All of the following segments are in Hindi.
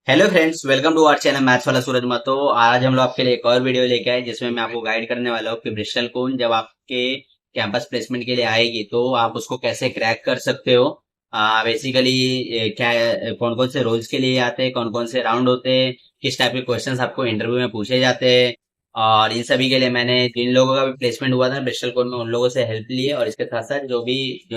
Hello friends, welcome to our channel maths वाला सूरज मतो। आज हम लोग आपके लिए एक और वीडियो लेके आए जिसमें मैं आपको गाइड करने वाला हूँ कि ब्रिस्टल कौन जब आपके कैंपस प्लेसमेंट के लिए आएगी तो आप उसको कैसे क्रैक कर सकते हो। बेसिकली क्या कौन कौन से रोल्स के लिए आते हैं, कौन कौन से राउंड होते हैं, किस टाइप के क्वेश्चंस आपको इंटरव्यू में पूछे जाते हैं। और इन सभी के लिए मैंने जिन लोगों का भी प्लेसमेंट हुआ था ब्रिस्टल कौन में, उन लोगों से हेल्प ली है। और इसके साथ साथ जो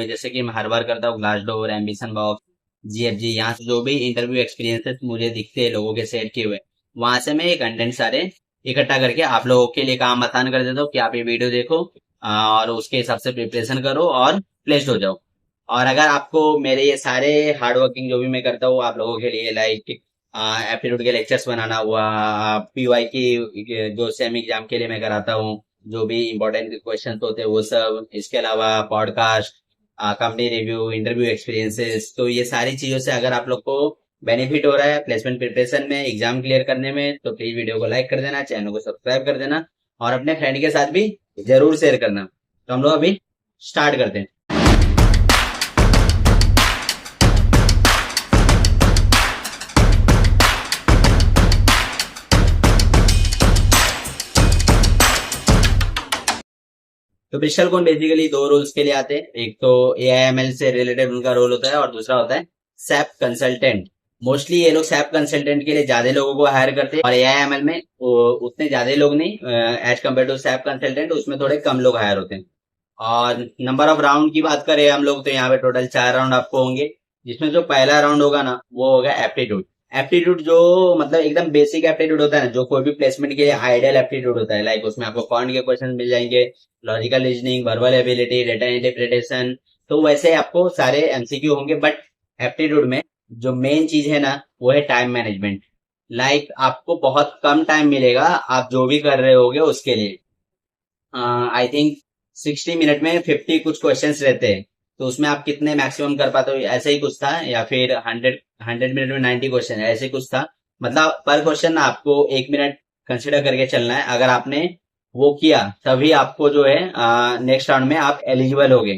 जैसे कि मैं हर बार करता हूँ, ग्लासडोर, एम्बिशन बॉक्स, जीएफजी, यहाँ से जो भी इंटरव्यू एक्सपीरियंसेस मुझे दिखते हैं लोगों के शेयर किए हुए, वहां से मैं ये कंटेंट सारे इकट्ठा करके आप लोगों के लिए काम आसान कर देता हूँ कि आप ये वीडियो देखो और उसके हिसाब से प्रिपरेशन करो और प्लेस्ड हो जाओ। और अगर आपको मेरे ये सारे हार्ड वर्किंग जो भी मैं करता हूँ आप लोगों के लिए, लाइक एप्टीट्यूड के लेक्चर्स बनाना हुआ, पीवाई की जो सेम एग्जाम के लिए मैं कराता हूँ, जो भी इंपॉर्टेंट क्वेश्चन होते हैं वो सब, इसके अलावा podcast, company review, interview experiences, तो ये सारी चीजों से अगर आप लोग को बेनिफिट हो रहा है प्लेसमेंट प्रिपरेशन में, एग्जाम क्लियर करने में, तो प्लीज वीडियो को लाइक कर देना, चैनल को सब्सक्राइब कर देना और अपने फ्रेंड के साथ भी जरूर शेयर करना। तो हम लोग अभी स्टार्ट करते हैं। तो ब्रिस्टल कौन बेसिकली दो रोल्स के लिए आते हैं। एक तो एआईएमएल से रिलेटेड उनका रोल होता है और दूसरा होता है सैप कंसल्टेंट। मोस्टली ये लोग सैप कंसल्टेंट के लिए ज्यादा लोगों को हायर करते हैं और एआईएमएल में उतने ज्यादा लोग नहीं, as compare to SAP consultant उसमें थोड़े कम लोग हायर होते हैं। और नंबर ऑफ राउंड की बात करें हम लोग, तो यहाँ पे टोटल 4 राउंड आपको होंगे, जिसमें जो पहला राउंड होगा ना वो होगा एप्टीट्यूड। एप्टीट्यूड जो मतलब एकदम बेसिक एप्टीट्यूड होता है ना, जो कोई भी प्लेसमेंट के लिए आइडियल एप्टीट्यूड होता है, लाइक उसमें आपको क्वांट के क्वेश्चन मिल जाएंगे, logical reasoning, verbal ability, data interpretation, तो वैसे आपको सारे एमसीक्यू होंगे। बट एप्टीट्यूड में जो मेन चीज है ना वो है टाइम मैनेजमेंट। लाइक आपको बहुत कम टाइम मिलेगा आप जो भी कर रहे होगे उसके लिए। आई थिंक 60 मिनट में 50 कुछ क्वेश्चंस रहते हैं, तो उसमें आप कितने मैक्सिमम कर पाते हो, ऐसे ही कुछ था, या फिर 100 मिनट में 90 क्वेश्चन, ऐसे कुछ था। मतलब पर क्वेश्चन आपको 1 मिनट कंसिडर करके चलना है। अगर आपने वो किया तभी आपको जो है नेक्स्ट राउंड में आप एलिजिबल होगे।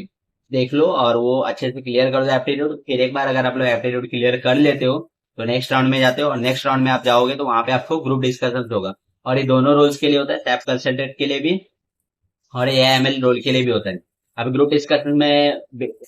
देख लो और वो अच्छे से क्लियर कर दो एप्टीट्यूड। फिर एक बार अगर आप लोग एप्टीट्यूड क्लियर कर लेते हो तो नेक्स्ट राउंड में जाते हो, और नेक्स्ट राउंड में आप जाओगे तो वहां पे आपको ग्रुप डिस्कशन होगा। और ये दोनों रोल्स के लिए होता है, टैप कंसल्टेंट के लिए भी और एआईएमएल रोल के लिए भी होता है। अब ग्रुप डिस्कशन में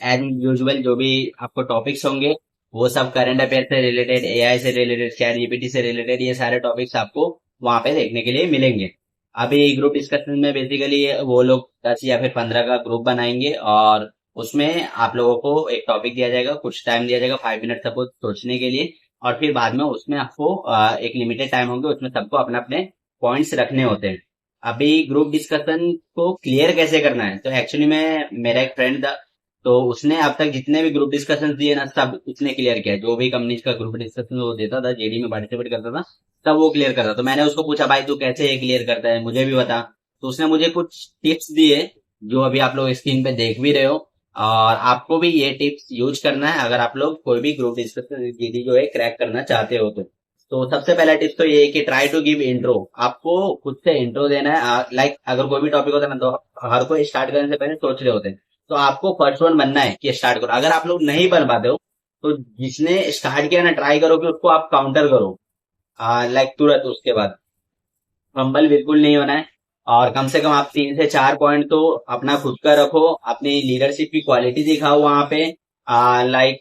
एज यूजुअल जो भी आपको टॉपिक्स होंगे वो सब करंट अफेयर से रिलेटेड, एआई से रिलेटेड, चैट जीपीटी से रिलेटेड, ये सारे टॉपिक्स आपको वहां पे देखने के लिए मिलेंगे। अभी ग्रुप डिस्कशन में बेसिकली वो लोग 10 या फिर 15 का ग्रुप बनाएंगे और उसमें आप लोगों को एक टॉपिक दिया जाएगा, कुछ टाइम दिया जाएगा, 5 मिनट सपोज सोचने के लिए। और फिर बाद में उसमें आपको एक लिमिटेड टाइम होंगे, उसमें सबको अपने अपने पॉइंट्स रखने होते हैं। अभी ग्रुप डिस्कशन को क्लियर कैसे करना है, तो एक्चुअली में मेरा एक फ्रेंड था, तो उसने अब तक जितने भी ग्रुप डिस्कशन दिए ना सब उसने क्लियर किया। जो भी कंपनीज का ग्रुप डिस्कशन वो देता था, जेडी में पार्टिसिपेट करता था, तब वो क्लियर करता। तो मैंने उसको पूछा, भाई तू कैसे ये क्लियर करता है, मुझे भी बता। तो उसने मुझे कुछ टिप्स दिए जो अभी आप लोग स्क्रीन पे देख भी रहे हो। और आपको भी ये टिप्स यूज करना है अगर आप लोग कोई भी ग्रुप डिस्कशन जेडी जो है क्रैक करना चाहते हो तो सबसे पहला टिप्स तो ये है कि ट्राई टू गिव इंट्रो। आपको खुद से इंट्रो देना है। लाइक अगर कोई भी टॉपिक होता है ना तो हर कोई स्टार्ट करने से पहले सोच रहे होते हैं, तो आपको फर्स्ट वन बनना है कि स्टार्ट करो। अगर आप लोग नहीं बन पाते हो तो जिसने स्टार्ट किया ना ट्राई करो कि उसको आप काउंटर करो, लाइक तुरंत उसके बाद। हम्बल बिल्कुल नहीं होना है। और कम से कम आप 3 से 4 पॉइंट तो अपना खुद का रखो, अपनी लीडरशिप की क्वालिटी दिखाओ वहां पे। लाइक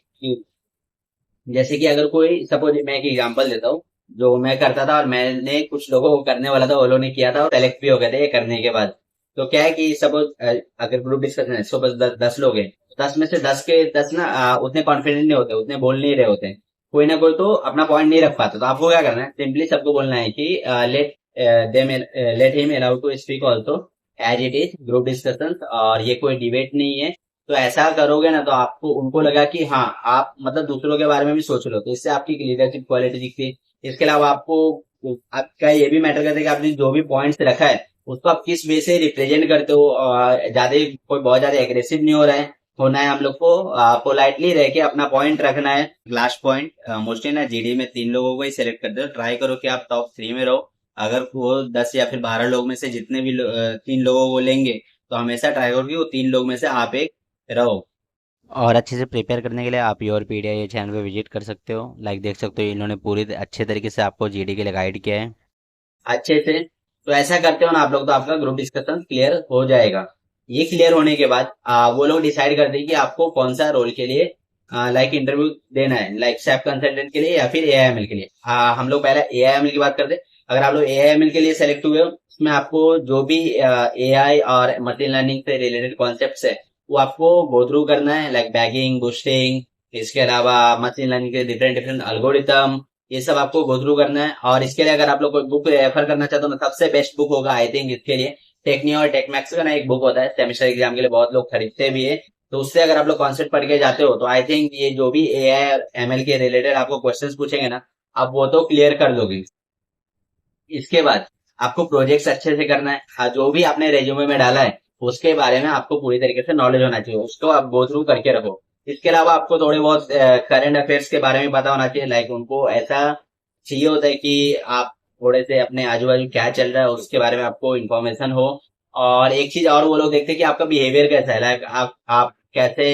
जैसे कि अगर कोई सपोज मैं एक एग्जांपल देता हूँ, जो मैं करता था और मैंने कुछ लोगों को करने वाला था, वो लोगों ने किया था और सेलेक्ट भी हो गए थे ये करने के बाद। तो क्या है कि सपोज अगर ग्रुप डिस्कशन है, सपोज 10 लोग हैं, 10 में से 10 के 10 ना उतने कॉन्फिडेंट नहीं होते, उतने बोल नहीं रहे होते, कोई ना कोई तो अपना पॉइंट नहीं रख पाता। तो आपको क्या करना है, सिंपली सबको बोलना है कि let let him allow to speak also as it is group discussion, और ये कोई डिबेट नहीं है। तो ऐसा करोगे ना तो आपको उनको लगा कि हाँ आप मतलब दूसरों के बारे में भी सोच रहे हो, तो इससे आपकी लीडरशिप क्वालिटी दिखती है। इसके अलावा आपको आपका ये भी मैटर करता है कि आपने जो भी पॉइंट्स रखा है उसको आप किस वे से रिप्रेजेंट करते हो। ज्यादा कोई बहुत ज्यादा एग्रेसिव नहीं हो रहा है, होना है हम लोग को पोलाइटली रह के अपना पॉइंट रखना है। लास्ट पॉइंट, मोस्टली ना जीडी में 3 लोगों को ही सिलेक्ट करते हो, ट्राई करो कि आप टॉप 3 में रहो। अगर वो 10 या फिर 12 लोग में से जितने भी 3 लोगों को लेंगे तो हमेशा ट्राई करो कि वो 3 लोग में से आप एक रहो। और अच्छे से प्रिपेयर करने के लिए आप योर पीडिया ये चैनल पे विजिट कर सकते हो। लाइक देख सकते हो इन्होंने पूरी अच्छे तरीके से आपको जीडी के लिए गाइड किया है अच्छे से। तो ऐसा करते हो ना आप लोग तो आपका ग्रुप डिस्कशन क्लियर हो जाएगा। ये क्लियर होने के बाद वो लोग डिसाइड करते हैं कि आपको कौन सा रोल के लिए लाइक इंटरव्यू देना है, लाइक सैप कंसल्टेंट के लिए या फिर एआईएमएल के लिए। हम लोग पहले एआईएमएल की बात करते हैं। अगर आप लोग एआईएमएल के लिए सेलेक्ट हुए हो, उसमें आपको जो भी एआई और मशीन लर्निंग से रिलेटेड कॉन्सेप्ट्स है वो आपको गो थ्रू करना है, लाइक बैगिंग, बूस्टिंग, इसके अलावा मशीन लर्निंग के डिफरेंट डिफरेंट एल्गोरिथम, ये सब आपको गो थ्रू करना है। और इसके लिए अगर आप लोग कोई बुक रेफर करना चाहते हो तो सबसे बेस्ट बुक होगा आई थिंक इसके लिए टेक्नी और टेकमैक्स का ना एक बुक होता है, सेमेस्टर एग्जाम के लिए बहुत लोग खरीदते भी है। तो उससे अगर आप लोग कॉन्सेप्ट पढ़ के जाते हो तो आई थिंक ये जो भी एआई और एमएल के रिलेटेड आपको क्वेश्चंस पूछेंगे ना, आप वो तो क्लियर कर दोगे। इसके बाद आपको प्रोजेक्ट्स अच्छे से करना है। जो भी आपने रेज्यूमे में डाला है उसके बारे में आपको पूरी तरीके से नॉलेज होना चाहिए, उसको आप गो थ्रू करके रखो। इसके अलावा आपको थोड़े बहुत करंट अफेयर्स के बारे में पता होना चाहिए, लाइक उनको ऐसा चाहिए होता है कि आप थोड़े से अपने आजू बाजू क्या चल रहा है उसके बारे में आपको इन्फॉर्मेशन हो। और एक चीज और वो लोग देखते हैं कि आपका बिहेवियर कैसा है, लाइक आप कैसे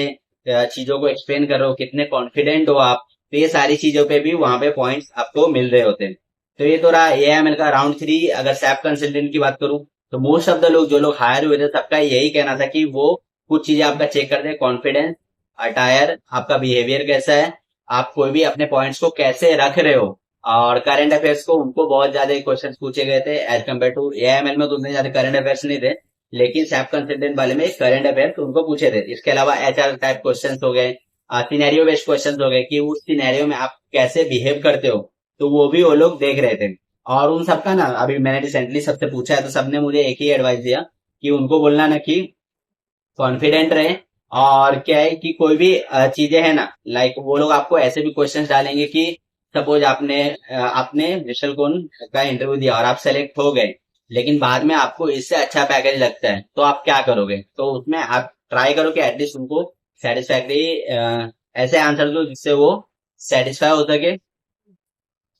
चीजों को एक्सप्लेन कर रहे हो, कितने कॉन्फिडेंट हो आप। तो ये सारी चीजों पे भी वहां पे पॉइंट्स आपको मिल रहे होते हैं। तो ये तो रहा एआईएमएल का राउंड 3। अगर सैप कंसल्टेंट की बात करूं तो मोस्ट ऑफ द लोग जो लोग हायर हुए थे सबका यही कहना था कि वो कुछ चीजें आपका चेक करते हैं, कॉन्फिडेंस, अटायर, आपका बिहेवियर कैसा है, आप कोई भी अपने पॉइंट्स को कैसे रख रहे हो। और करंट अफेयर्स को उनको बहुत ज्यादा क्वेश्चन पूछे गए थे एज कम्पेयर टू एआईएमएल में, तो उतने ज्यादा करंट अफेयर्स नहीं थे, लेकिन सैप कंसल्टेंट वाले में करंट अफेयर्स उनको पूछे थे। इसके अलावा एचआर टाइप क्वेश्चन हो गए, सिनेरियो बेस्ड क्वेश्चन हो गए कि उस सिनेरियो में आप कैसे बिहेव करते हो, तो वो भी वो लोग देख रहे थे। और उन सबका ना अभी मैंने रिसेंटली सबसे पूछा है तो सबने मुझे एक ही एडवाइस दिया कि उनको बोलना ना कि कॉन्फिडेंट रहे। और क्या है कि कोई भी चीजें है ना, लाइक वो लोग आपको ऐसे भी क्वेश्चंस डालेंगे कि सपोज आपने विशल कौन का इंटरव्यू दिया और आप सेलेक्ट हो गए, लेकिन बाद में आपको इससे अच्छा पैकेज लगता है तो आप क्या करोगे। तो उसमें आप ट्राई करो कि एटलीस्ट उनको सेटिस्फैक्ट्री ऐसे आंसर दो जिससे वो सेटिस्फाई हो सके।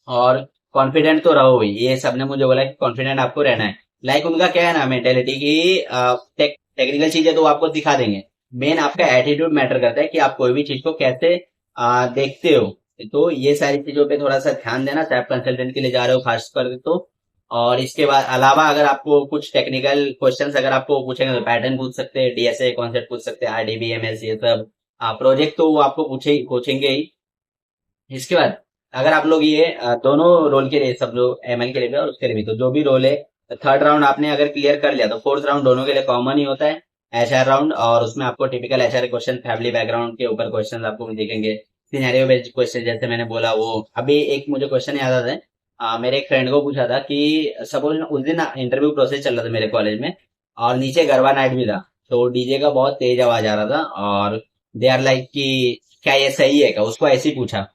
और कॉन्फिडेंट तो रहो भाई, ये सबने मुझे बोला कि कॉन्फिडेंट आपको रहना है। लाइक उनका क्या है ना मेंटेलिटी की, टेक्निकल चीजें तो वो आपको दिखा देंगे, मेन आपका एटीट्यूड मैटर करता है कि आप कोई भी चीज को कैसे देखते हो। तो ये सारी चीजों पे थोड़ा सा ध्यान देना सैप कंसल्टेंट के लिए जा रहे हो खास कर तो। और इसके बाद अलावा अगर आपको कुछ टेक्निकल क्वेश्चंस अगर आपको पूछेंगे तो पैटर्न पूछ सकते हैं, डीएसए कॉन्सेप्ट पूछ सकते हैं, आरडीबीएमएस, ये सब प्रोजेक्ट तो वो आपको पूछेंगे ही। इसके बाद अगर आप लोग ये दोनों रोल के लिए, सब लोग एमएल के लिए भी और उसके लिए भी, तो जो भी रोल है थर्ड राउंड आपने अगर क्लियर कर लिया तो फोर्थ राउंड दोनों के लिए कॉमन ही होता है, एचआर राउंड। और उसमें आपको typical HR question, family background के ऊपर क्वेश्चन आपको दिखेंगे, सिनेरियो बेस्ड क्वेश्चन जैसे मैंने बोला वो। अभी एक मुझे क्वेश्चन याद आता है, मेरे एक फ्रेंड को पूछा था कि सपोज उस दिन इंटरव्यू प्रोसेस चल रहा था मेरे कॉलेज में और नीचे गरबा नाइट भी था, तो डीजे का बहुत तेज आवाज आ रहा था और दे आर लाइक कि क्या ये सही है क्या, उसको ऐसे ही पूछा।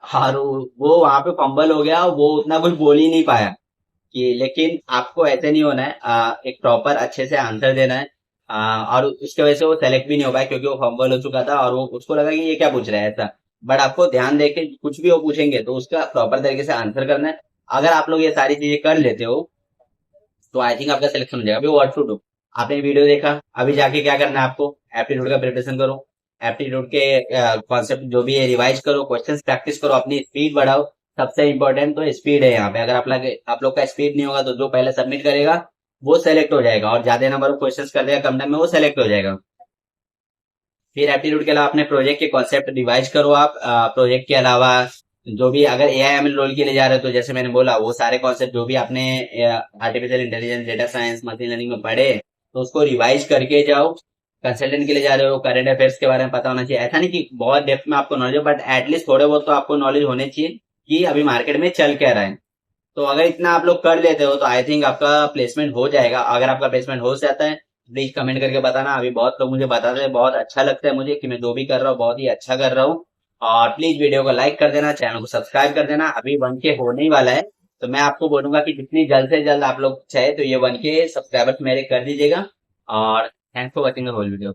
और वो वहां पे फंबल हो गया, वो उतना कुछ बोल ही नहीं पाया। कि लेकिन आपको ऐसे नहीं होना है, एक प्रॉपर अच्छे से आंसर देना है। और उसके वजह से वो सेलेक्ट भी नहीं हो पाया क्योंकि वो फंबल हो चुका था और वो उसको लगा कि ये क्या पूछ रहा है ऐसा। बट आपको ध्यान देके कुछ भी वो पूछेंगे तो उसका प्रॉपर तरीके से आंसर करना है। अगर आप लोग ये सारी चीजें कर लेते हो तो आई थिंक आपका सिलेक्शन हो जाएगा। अभी व्हाट टू डू, आपने वीडियो देखा, अभी जाके क्या करना है आपको, एप्टीट्यूड का प्रिपरेशन करो, एप्टीट्यूड के कॉन्सेप्ट जो भी है रिवाइज करो, क्वेश्चंस प्रैक्टिस करो, अपनी स्पीड बढ़ाओ। सबसे इंपॉर्टेंट तो स्पीड है यहाँ पे। अगर आप लोग का स्पीड नहीं होगा तो जो पहले सबमिट करेगा वो सेलेक्ट हो जाएगा और ज्यादा नंबर ऑफ क्वेश्चंस कर देगा कम टाइम में वो सेलेक्ट हो जाएगा। फिर एप्टीट्यूड के अलावा अपने प्रोजेक्ट के कॉन्सेप्ट रिवाइज करो आप। प्रोजेक्ट के अलावा जो भी अगर एआईएमएल रोल के लिए जा रहे हो तो जैसे मैंने बोला वो सारे कॉन्सेप्ट जो भी आपने artificial intelligence, data science, machine learning में पढ़े तो उसको रिवाइज करके जाओ। कंसल्टेंट के लिए जा रहे हो, करंट अफेयर्स के बारे में पता होना चाहिए। ऐसा नहीं कि बहुत डेप्थ में आपको नॉलेज हो, बट एटलीस्ट थोड़े बहुत तो आपको नॉलेज होने चाहिए कि अभी मार्केट में चल क्या रहा है। तो अगर इतना आप लोग कर लेते हो तो आई थिंक आपका प्लेसमेंट हो जाएगा। अगर आपका प्लेसमेंट हो जाता है प्लीज कमेंट करके बताना। अभी बहुत लोग मुझे बताते हैं, बहुत अच्छा लगता है मुझे कि मैं जो भी कर रहा हूँ बहुत ही अच्छा कर रहा हूँ। और प्लीज वीडियो को लाइक कर देना, चैनल को सब्सक्राइब कर देना। अभी 1K होने ही वाला है तो मैं आपको बोलूंगा कि जितनी जल्द से जल्द आप लोग चाहे तो ये 1K सब्सक्राइबर्स मेरे कर दीजिएगा। और thanks for watching the whole video.